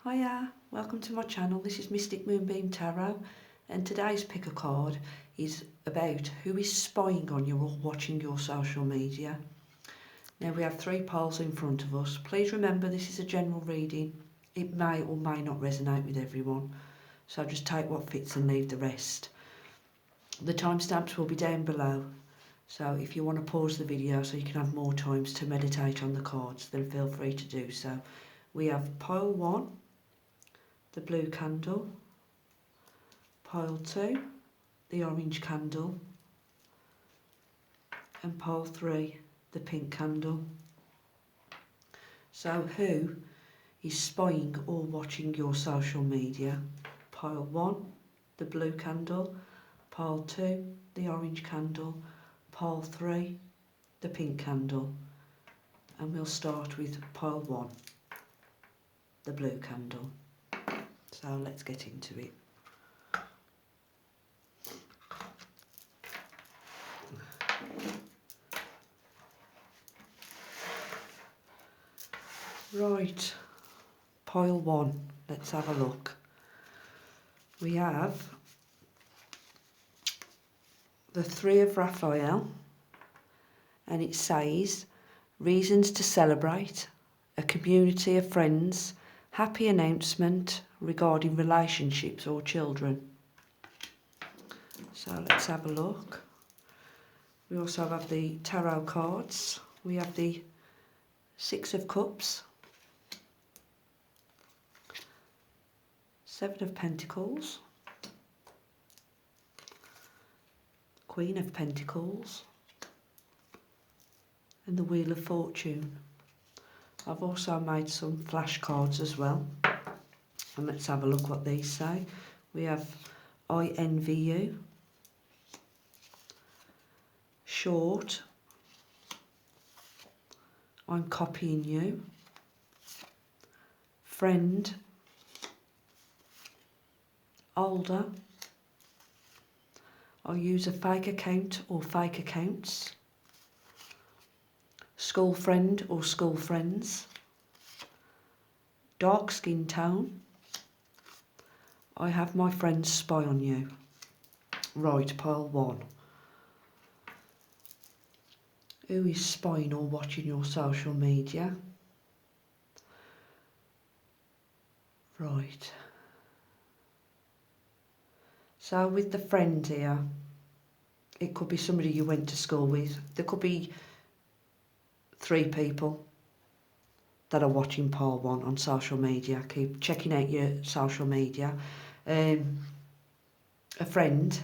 Hiya, welcome to my channel. This is Mystic Moonbeam Tarot, and today's pick a card is about who is spying on you or watching your social media. Now we have three piles in front of us. Please remember this is a general reading. It may or may not resonate with everyone, so just take what fits and leave the rest. The timestamps will be down below, so if you want to pause the video so you can have more times to meditate on the cards, then feel free to do so. We have pile 1, the blue candle, pile 2, the orange candle, and pile 3, the pink candle. So who is spying or watching your social media? Pile 1, the blue candle, pile 2, the orange candle, pile 3, the pink candle. And we'll start with pile 1, the blue candle. So let's get into it. Right, pile 1, let's have a look. We have the 3 of Raphael, and it says, reasons to celebrate, a community of friends, happy announcement regarding relationships or children. So let's have a look. We also have the tarot cards. We have the 6 of Cups, 7 of Pentacles, Queen of Pentacles, and the Wheel of Fortune. I've also made some flashcards as well, and let's have a look what these say. We have I envy you, short, I'm copying you, friend, older, I use a fake account or fake accounts, school friend or school friends, dark skin tone, I have my friends spy on you. Right, pile 1. Who is spying or watching your social media? Right. So with the friend here, it could be somebody you went to school with. There could be 3 people that are watching pile 1 on social media. Keep checking out your social media. A friend,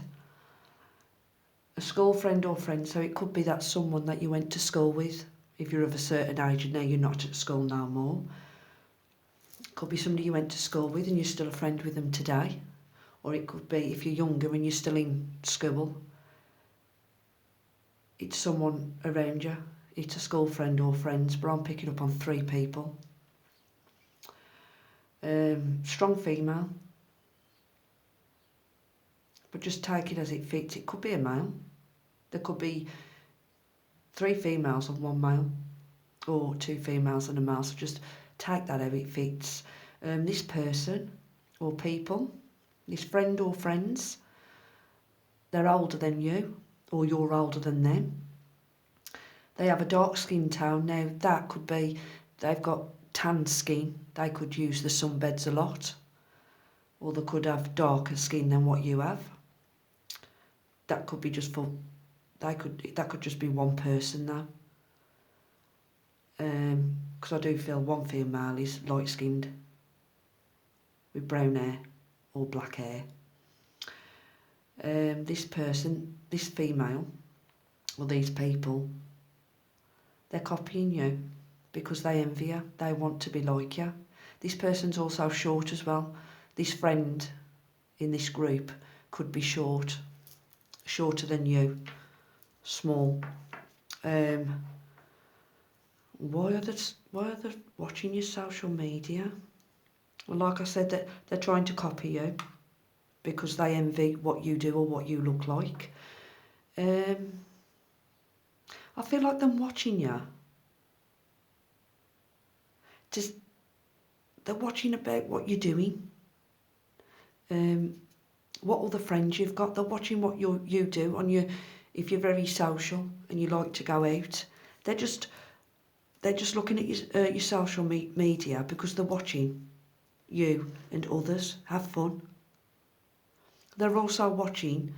a school friend or friend, so it could be that someone that you went to school with. If you're of a certain age and now you're not at school no more. It could be somebody you went to school with and you're still a friend with them today. Or it could be if you're younger and you're still in school, it's someone around you. It's a school friend or friends, but I'm picking up on 3 people. Strong female, but just take it as it fits. It could be a male. There could be 3 females and 1 male, or 2 females and a male, so just take that how it fits. This person or people, this friend or friends, they're older than you, or you're older than them. They have a dark skin tone. Now that could be they've got tan skin, they could use the sunbeds a lot, or they could have darker skin than what you have. That could be just for, that could just be one person though. Because I do feel one female is light skinned with brown hair or black hair. This person, this female, or these people, they're copying you because they envy you. They want to be like you. This person's also short as well. This friend in this group could be short, shorter than you, small. Why are they watching your social media? Well, like I said, that they're trying to copy you because they envy what you do or what you look like. I feel like them watching you just they're watching about what you're doing, what other friends you've got. They're watching what you do on your, if you're very social and you like to go out. They're just looking at your social media because they're watching you and others have fun. They're also watching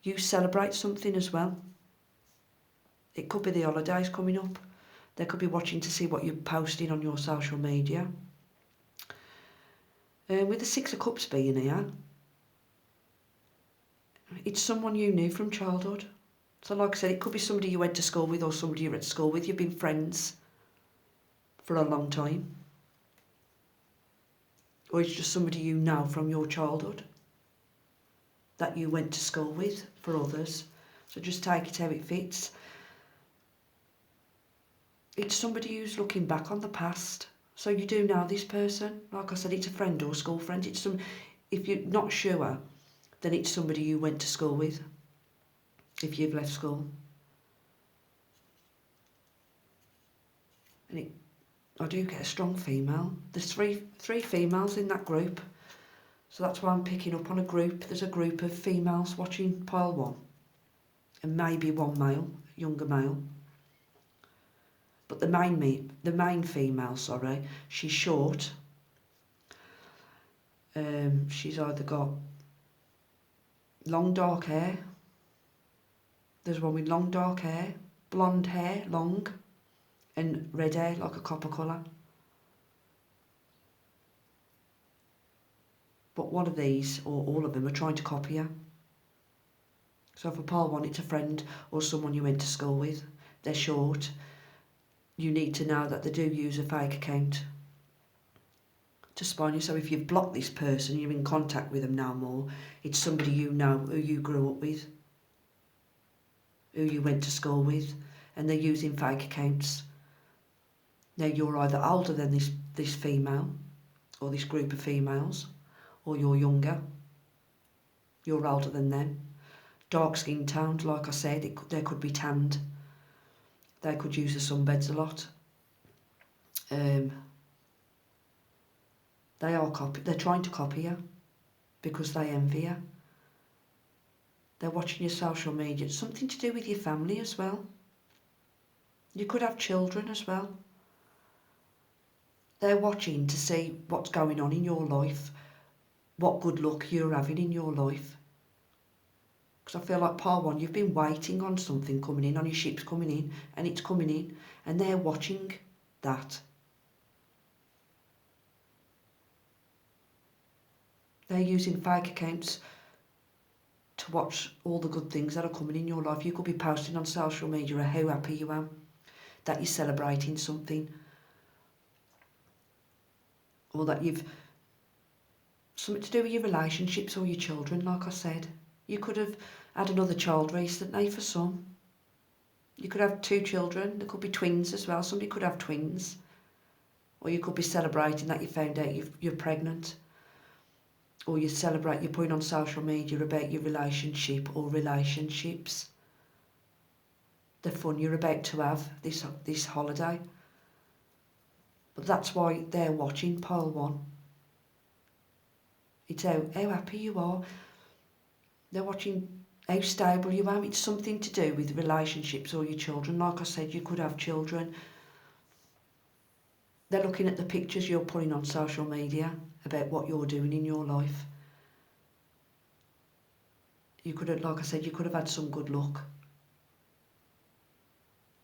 you celebrate something as well. It could be the holidays coming up. They could be watching to see what you're posting on your social media. With the Six of Cups being here, it's someone you knew from childhood. So like I said, it could be somebody you went to school with or somebody you're at school with. You've been friends for a long time. Or it's just somebody you know from your childhood that you went to school with for others. So just take it how it fits. It's somebody who's looking back on the past. So you do know this person. Like I said, it's a friend or school friend. It's if you're not sure, then it's somebody you went to school with, if you've left school. And I do get a strong female. There's three females in that group. So that's why I'm picking up on a group. There's a group of females watching pile one. And maybe one male, younger male. But the main female, she's short. She's either got long dark hair. There's one with long dark hair, blonde hair, long, and red hair like a copper colour. But one of these, or all of them, are trying to copy her. So for pile one, it's a friend or someone you went to school with. They're short. You need to know that they do use a fake account to spy on you. So if you've blocked this person, you're in contact with them no more, it's somebody you know, who you grew up with, who you went to school with, and they're using fake accounts. Now you're either older than this female, or this group of females, or you're younger. You're older than them. Dark skin toned, like I said, they could be tanned. They could use the sunbeds a lot. They're trying to copy you because they envy you. They're watching your social media. It's something to do with your family as well. You could have children as well. They're watching to see what's going on in your life, what good luck you're having in your life. Because I feel like part one, you've been waiting on something coming in, on your ships coming in, and it's coming in, and they're watching that. They're using fake accounts to watch all the good things that are coming in your life. You could be posting on social media how happy you are, that you're celebrating something, or that you've something to do with your relationships or your children, like I said. You could have had another child recently for some. You could have 2 children. There could be twins as well. Somebody could have twins. Or you could be celebrating that you found out you're pregnant. Or you're putting on social media about your relationship or relationships. The fun you're about to have this holiday. But that's why they're watching pile one. It's how happy you are. They're watching how stable you are. It's something to do with relationships or your children. Like I said, you could have children. They're looking at the pictures you're putting on social media about what you're doing in your life. You could have, like I said, you could have had some good luck.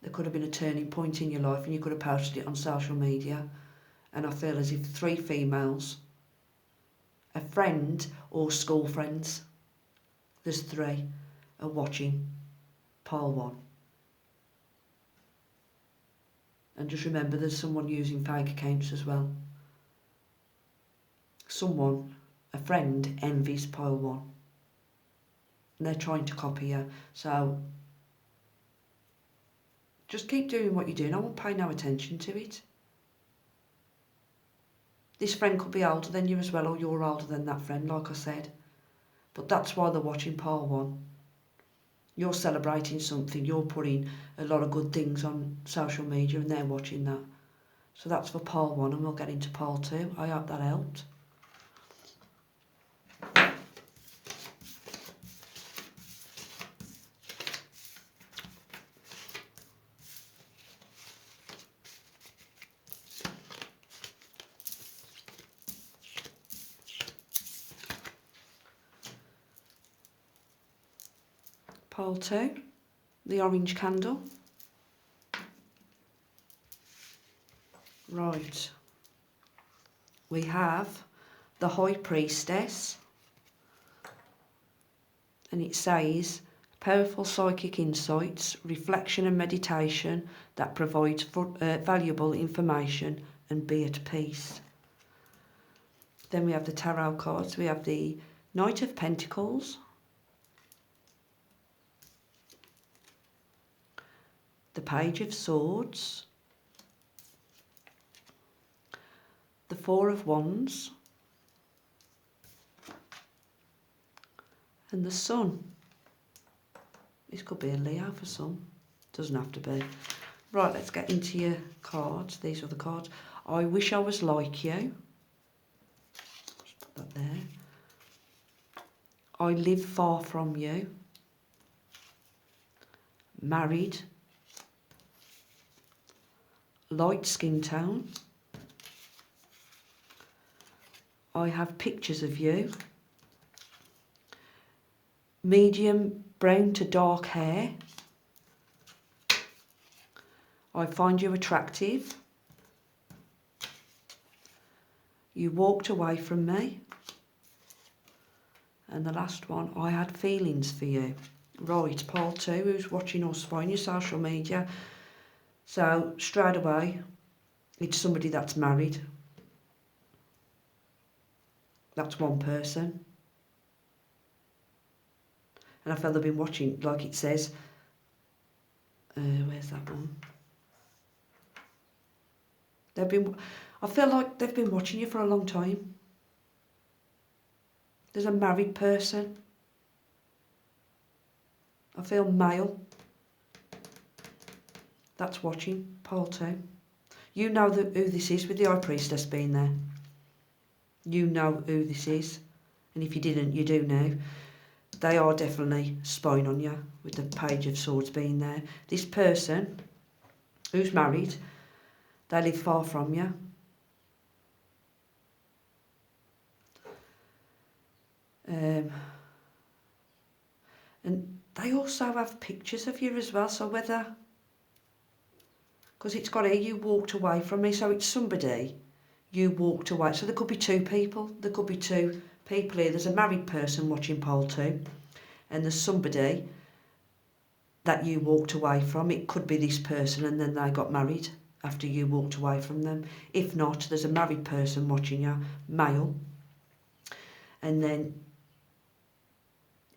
There could have been a turning point in your life and you could have posted it on social media. And I feel as if 3 females, a friend or school friends, there's 3, are watching pile one. And just remember, there's someone using fake accounts as well. Someone, a friend, envies pile one. And they're trying to copy you. So just keep doing what you're doing. I won't pay no attention to it. This friend could be older than you as well, or you're older than that friend, like I said. But that's why they're watching pile one. You're celebrating something. You're putting a lot of good things on social media and they're watching that. So that's for pile 1 and we'll get into pile 2. I hope that helped. Pile 2, the orange candle. Right, we have the High Priestess, and it says, powerful psychic insights, reflection and meditation that provides valuable information, and be at peace. Then we have the tarot cards. We have the Knight of Pentacles, the Page of Swords, the Four of Wands, and the Sun. This could be a Leo for some. Doesn't have to be. Right, let's get into your cards. These are the cards. I wish I was like you. Let's put that there. I live far from you. Married. Light skin tone. I have pictures of you. Medium brown to dark hair. I find you attractive. You walked away from me. And the last one, I had feelings for you. Right, pile 2, who's watching or spying your social media. So, straight away, it's somebody that's married. That's one person. And I feel they've been watching, like it says. Where's that one? I feel like they've been watching you for a long time. There's a married person. I feel male. That's watching, pile 2. You know who this is with the High Priestess being there. You know who this is. And if you didn't, you do now. They are definitely spying on you with the Page of Swords being there. This person who's married, they live far from you. And they also have pictures of you as well, so whether, because it's got here, you walked away from me, so it's somebody you walked away. So there could be 2 people, there could be 2 people here. There's a married person watching pile 2, and there's somebody that you walked away from. It could be this person and then they got married after you walked away from them. If not, there's a married person watching you, male, and then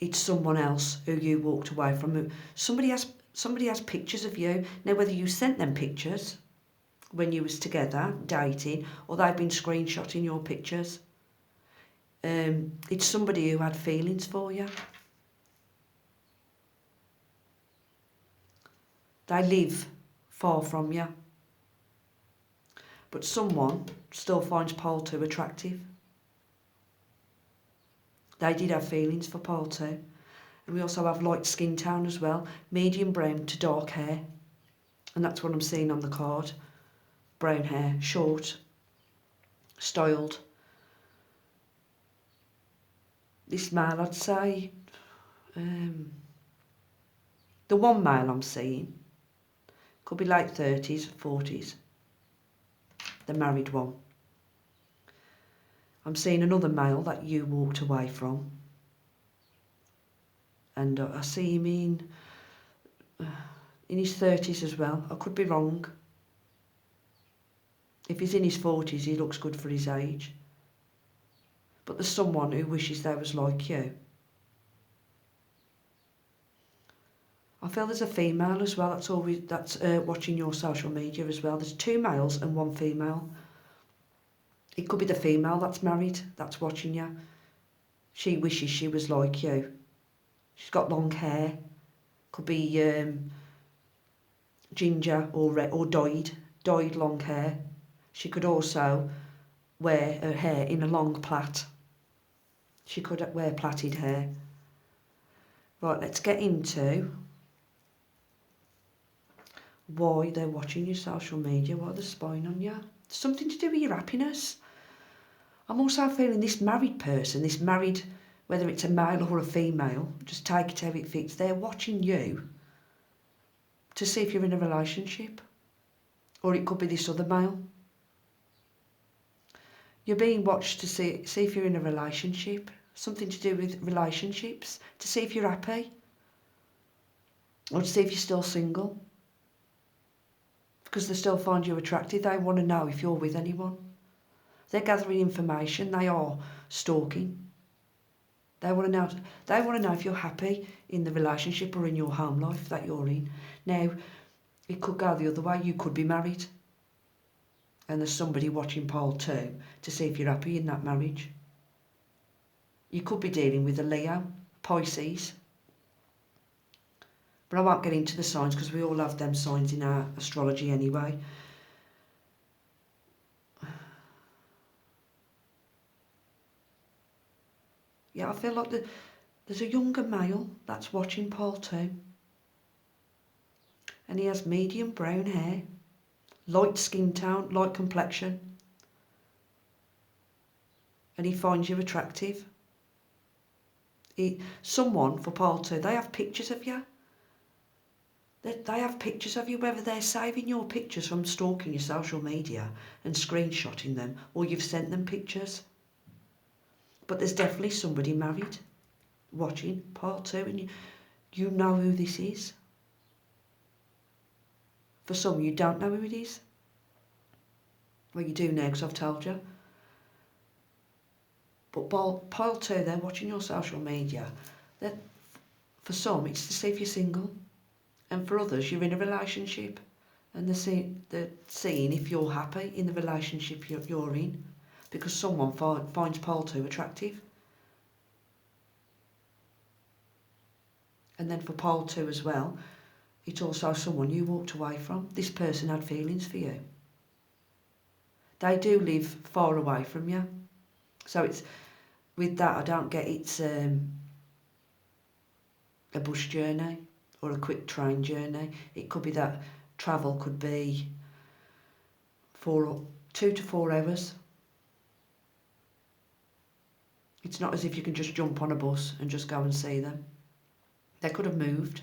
it's someone else who you walked away from. Somebody has pictures of you. Now, whether you sent them pictures when you was together, dating, or they've been screenshotting your pictures, it's somebody who had feelings for you. They live far from you. But someone still finds pile 2 attractive. They did have feelings for pile 2. And we also have light skin tone as well. Medium brown to dark hair. And that's what I'm seeing on the card. Brown hair, short, styled. This male, I'd say, the one male I'm seeing could be late 30s, 40s. The married one. I'm seeing another male that you walked away from. And I see him in his 30s as well. I could be wrong. If he's in his 40s, he looks good for his age. But there's someone who wishes they was like you. I feel there's a female as well that's watching your social media as well. There's 2 males and 1 female. It could be the female that's married, that's watching you. She wishes she was like you. She's got long hair. Could be ginger or red or dyed long hair. She could also wear her hair in a long plait. She could wear plaited hair. Right, let's get into why they're watching your social media, why they're spying on you. It's something to do with your happiness. I'm also feeling this married person, whether it's a male or a female, just take it how it fits, they're watching you to see if you're in a relationship. Or it could be this other male. You're being watched to see if you're in a relationship, something to do with relationships, to see if you're happy, or to see if you're still single. Because they still find you attractive, they want to know if you're with anyone. They're gathering information, they are stalking. They want to know if you're happy in the relationship or in your home life that you're in. Now, it could go the other way, you could be married. And there's somebody watching pile 2 to see if you're happy in that marriage. You could be dealing with a Leo, Pisces. But I won't get into the signs because we all have them signs in our astrology anyway. Yeah, I feel like there's a younger male that's watching pile 2. And he has medium brown hair, light skin tone, light complexion. And he finds you attractive. Someone for pile 2, they have pictures of you. They have pictures of you, whether they're saving your pictures from stalking your social media and screenshotting them, or you've sent them pictures. But there's definitely somebody married watching pile 2, and you know who this is. For some, you don't know who it is. Well, you do now because I've told you. But pile 2, they're watching your social media. For some, it's to see if you're single. And for others, you're in a relationship. And they're seeing if you're happy in the relationship you're in. Because someone finds pile 2 attractive. And then for pile 2 as well, it's also someone you walked away from. This person had feelings for you. They do live far away from you. So it's with that, I don't get it's a bush journey or a quick train journey. It could be that travel could be 2 to 4 hours. It's not as if you can just jump on a bus and just go and see them. They could have moved.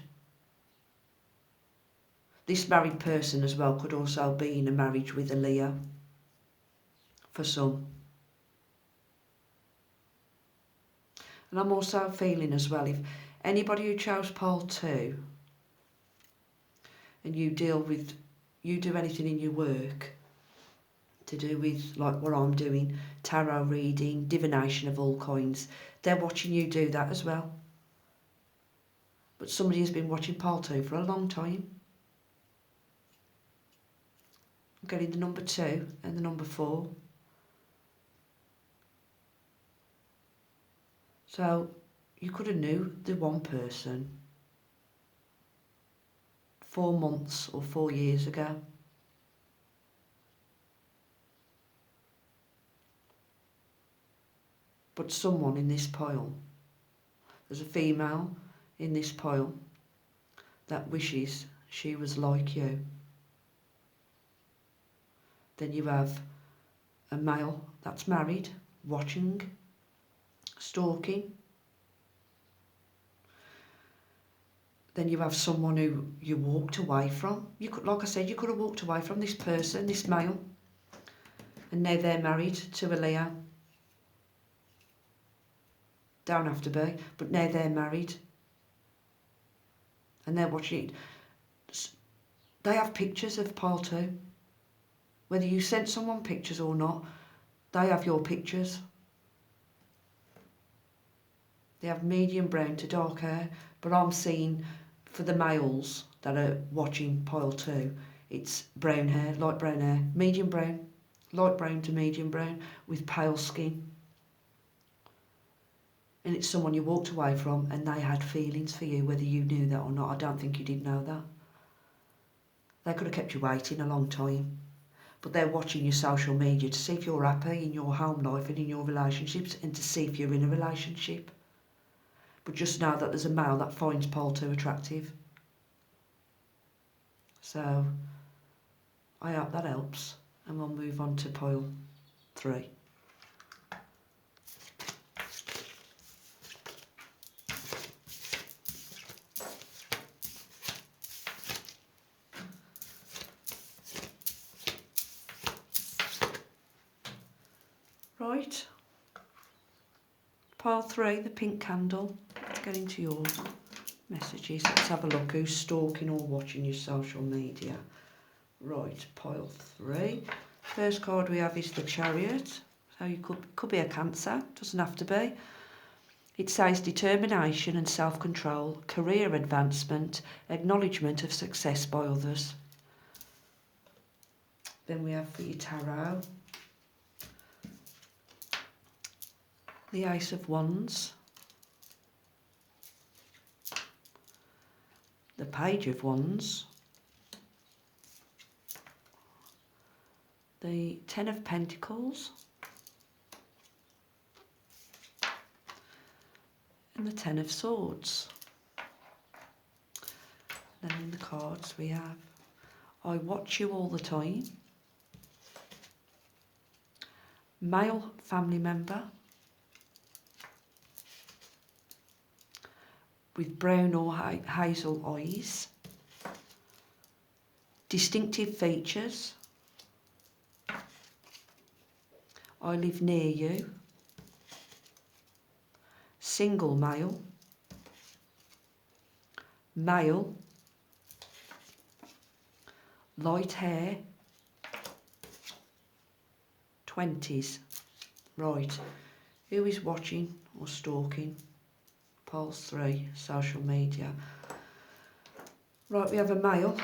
This married person as well could also be in a marriage with a Leo. For some. And I'm also feeling as well, if anybody who chose pile 2 and you do anything in your work to do with like what I'm doing, tarot reading, divination of all kinds, they're watching you do that as well. But somebody has been watching pile 2 for a long time. I'm getting the number 2 and the number 4. So you could have knew the one person 4 months or 4 years ago. But someone in this pile, there's a female in this pile that wishes she was like you. Then you have a male that's married, watching, stalking. Then you have someone who you walked away from. You could, like I said, you could have walked away from this person, this male, and now they're married to a Leo. Don't have to be, but now they're married. And they're watching it. They have pictures of pile 2. Whether you sent someone pictures or not, they have your pictures. They have medium brown to dark hair, but I'm seeing for the males that are watching pile 2, it's brown hair, light brown hair, medium brown, light brown to medium brown with pale skin. And it's someone you walked away from and they had feelings for you, whether you knew that or not. I don't think you did know that. They could have kept you waiting a long time. but they're watching your social media to see if you're happy in your home life and in your relationships, and to see if you're in a relationship. But just know that there's a male that finds pile 2 attractive. So I hope that helps, and we'll move on to pile 3. Right, pile 3, the pink candle. Let's get into your messages. Let's have a look who's stalking or watching your social media. Right, pile 3. First card we have is the Chariot. So you could be a Cancer, doesn't have to be. It says determination and self-control, career advancement, acknowledgement of success by others. Then we have for your Tarot, the Ace of Wands, the Page of Wands, the Ten of Pentacles, and the Ten of Swords. Then in the cards we have I watch you all the time, male family member, with brown or hazel eyes, distinctive features, I live near you, single male, male, light hair, 20s. Right, who is watching or stalking? Pulse 3, social media. Right, we have a male.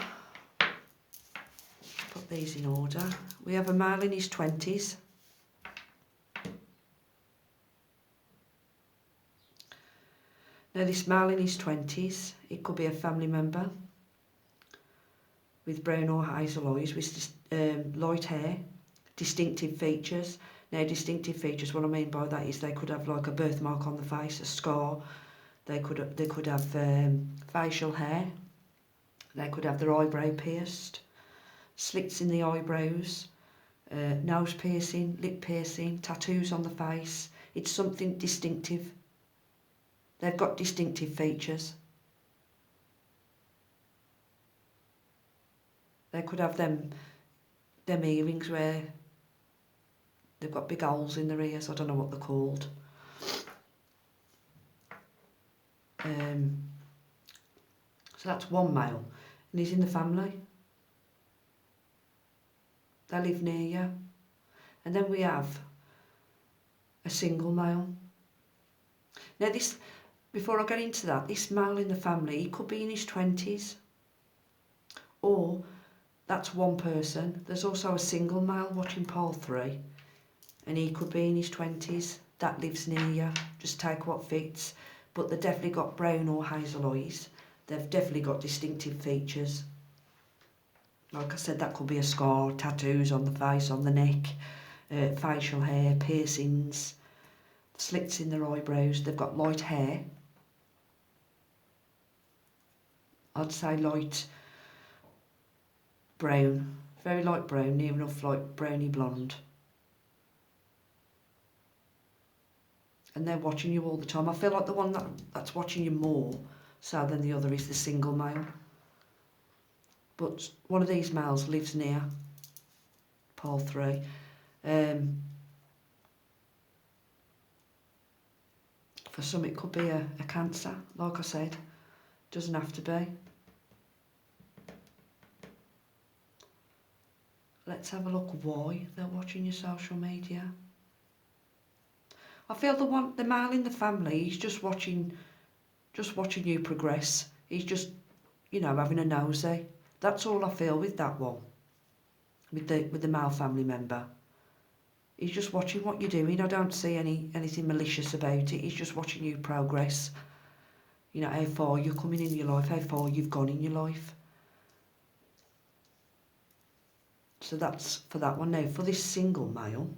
Put these in order. We have a male in his 20s. Now this male in his 20s, it could be a family member with brown or hazel eyes, with light hair, distinctive features. Now distinctive features, what I mean by that is they could have like a birthmark on the face, a scar. They could have facial hair. They could have their eyebrow pierced, slits in the eyebrows, nose piercing, lip piercing, tattoos on the face. It's something distinctive. They've got distinctive features. They could have them earrings where they've got big holes in their ears. I don't know what they're called. So that's one male, and he's in the family. They live near you. And then we have a single male. Now this, before I get into that, this male in the family, he could be in his 20s, or that's one person. There's also a single male watching pile 3, and he could be in his 20s. That lives near you. Just take what fits. But they've definitely got brown or hazel eyes. They've definitely got distinctive features. Like I said, that could be a scar, tattoos on the face, on the neck, facial hair, piercings, slits in their eyebrows. They've got light hair. I'd say light brown, very light brown, near enough like browny blonde. And they're watching you all the time. I feel like the one that's watching you more so than the other is the single male. But one of these males lives near pile 3. For some it could be a Cancer, like I said. Doesn't have to be. Let's have a look why they're watching your social media. I feel the male in the family, he's just watching you progress. He's just, having a nosy. That's all I feel with that one. With the male family member. He's just watching what you're doing. I don't see anything malicious about it. He's just watching you progress. How far you're coming in your life, how far you've gone in your life. So that's for that one. Now, for this single male,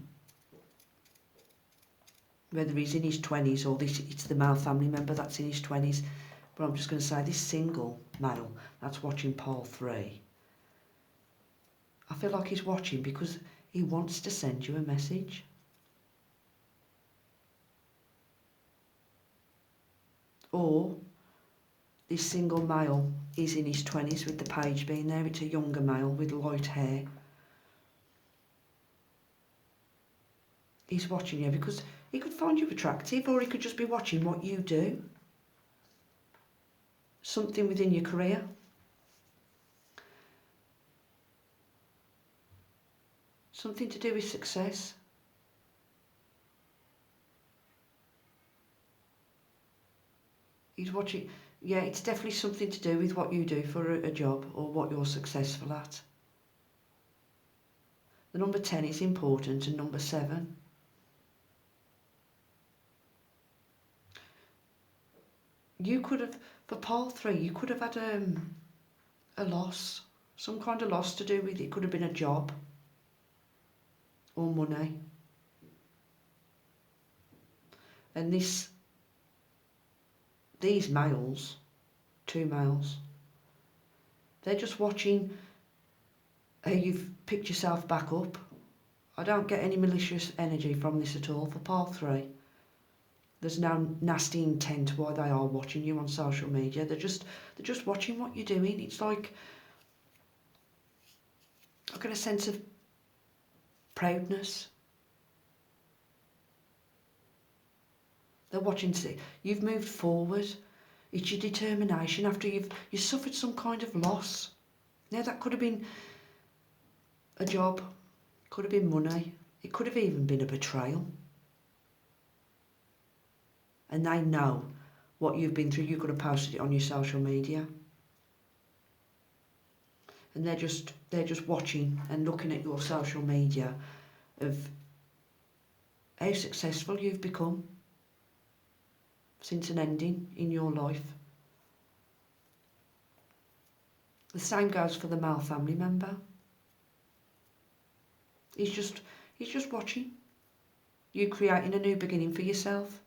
whether he's in his 20s or it's the male family member that's in his 20s, but I'm just going to say this single male that's watching pile 3, I feel like he's watching because he wants to send you a message. Or this single male is in his 20s with the page being there. It's a younger male with light hair. He's watching you because he could find you attractive, or he could just be watching what you do. Something within your career. Something to do with success. He's watching. Yeah, it's definitely something to do with what you do for a job or what you're successful at. The number 10 is important, and number 7. You could have, for pile 3, you could have had a loss. Some kind of loss to do with it. Could have been a job or money. And these males, 2 males, they're just watching how you've picked yourself back up. I don't get any malicious energy from this at all for pile 3. There's no nasty intent why they are watching you on social media. They're just watching what you're doing. It's like I get a sense of proudness. They're watching to see you've moved forward. It's your determination after you suffered some kind of loss. Now that could have been a job, could have been money, it could have even been a betrayal. And they know what you've been through. You could have posted it on your social media. And they're just watching and looking at your social media of how successful you've become since an ending in your life. The same goes for the male family member. He's just watching you creating a new beginning for yourself.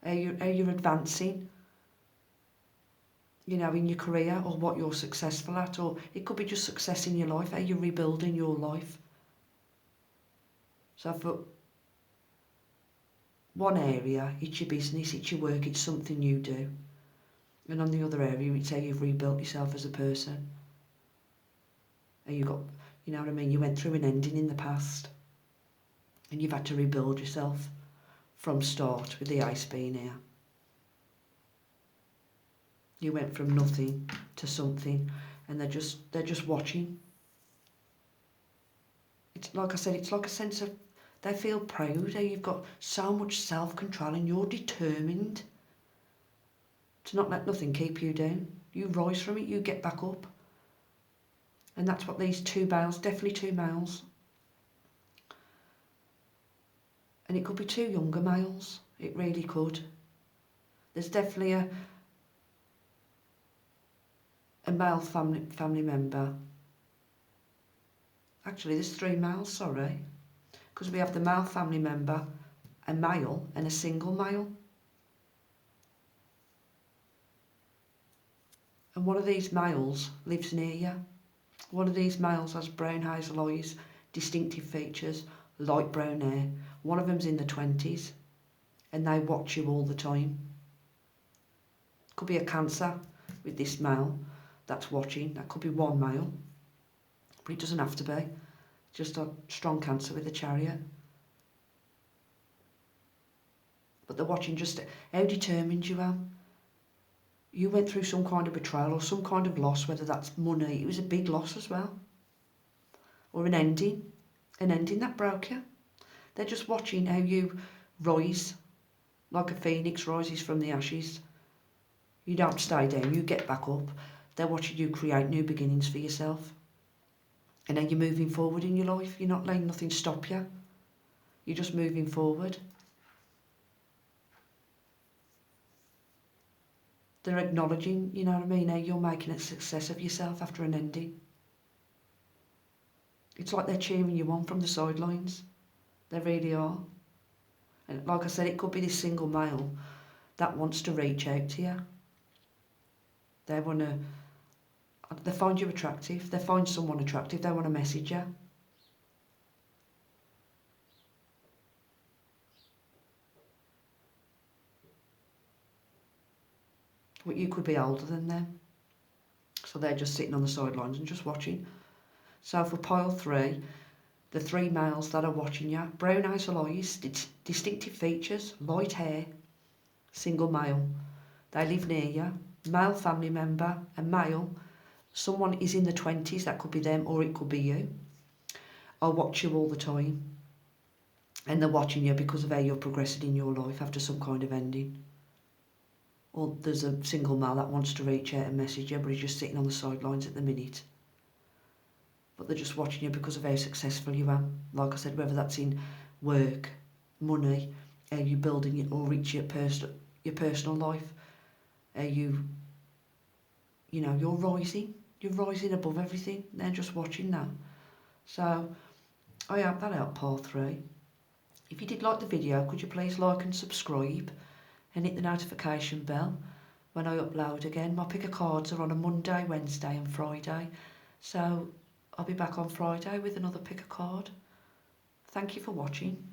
How you're advancing, in your career, or what you're successful at, or it could be just success in your life, how you're rebuilding your life. So for one area, it's your business, it's your work, it's something you do. And on the other area, it's how you've rebuilt yourself as a person. And you got, you went through an ending in the past and you've had to rebuild yourself from start, with the ice being here. You went from nothing to something, and they're just watching. It's like I said, it's like a sense of, they feel proud how you've got so much self-control and you're determined to not let nothing keep you down. You rise from it, you get back up. And that's what these 2 males, definitely 2 males. And it could be 2 younger males, it really could. There's definitely a male family member. Actually, there's 3 males, sorry. Because we have the male family member, a male and a single male. And one of these males lives near you. One of these males has brown hazel eyes, distinctive features, light brown hair. One of them's in the 20s and they watch you all the time. Could be a Cancer with this male that's watching. That could be one male, but it doesn't have to be. Just a strong Cancer with a Chariot. But they're watching just how determined you are. You went through some kind of betrayal or some kind of loss, whether that's money. It was a big loss as well. Or an ending that broke you. They're just watching how you rise, like a phoenix rises from the ashes. You don't stay down, you get back up. They're watching you create new beginnings for yourself. And then you're moving forward in your life. You're not letting nothing stop you. You're just moving forward. They're acknowledging, how you're making a success of yourself after an ending. It's like they're cheering you on from the sidelines. They really are. And like I said, it could be this single male that wants to reach out to you. They want to, they find you attractive. They find someone attractive. They want to message you. But you could be older than them. So they're just sitting on the sidelines and just watching. So for pile 3, the 3 males that are watching you, brown hazel eyes, distinctive features, light hair, single male. They live near you, male family member, a male, someone is in the 20s, that could be them or it could be you. I watch you all the time. And they're watching you because of how you're progressing in your life after some kind of ending. Or there's a single male that wants to reach out and message you, but he's just sitting on the sidelines at the minute. But they're just watching you because of how successful you are. Like I said, whether that's in work, money, how you building it or reach your personal life, how you're rising. You're rising above everything. They're just watching that. So I hope that out, part 3. If you did like the video, could you please like and subscribe and hit the notification bell when I upload again. My picker cards are on a Monday, Wednesday and Friday. So I'll be back on Friday with another picker card. Thank you for watching.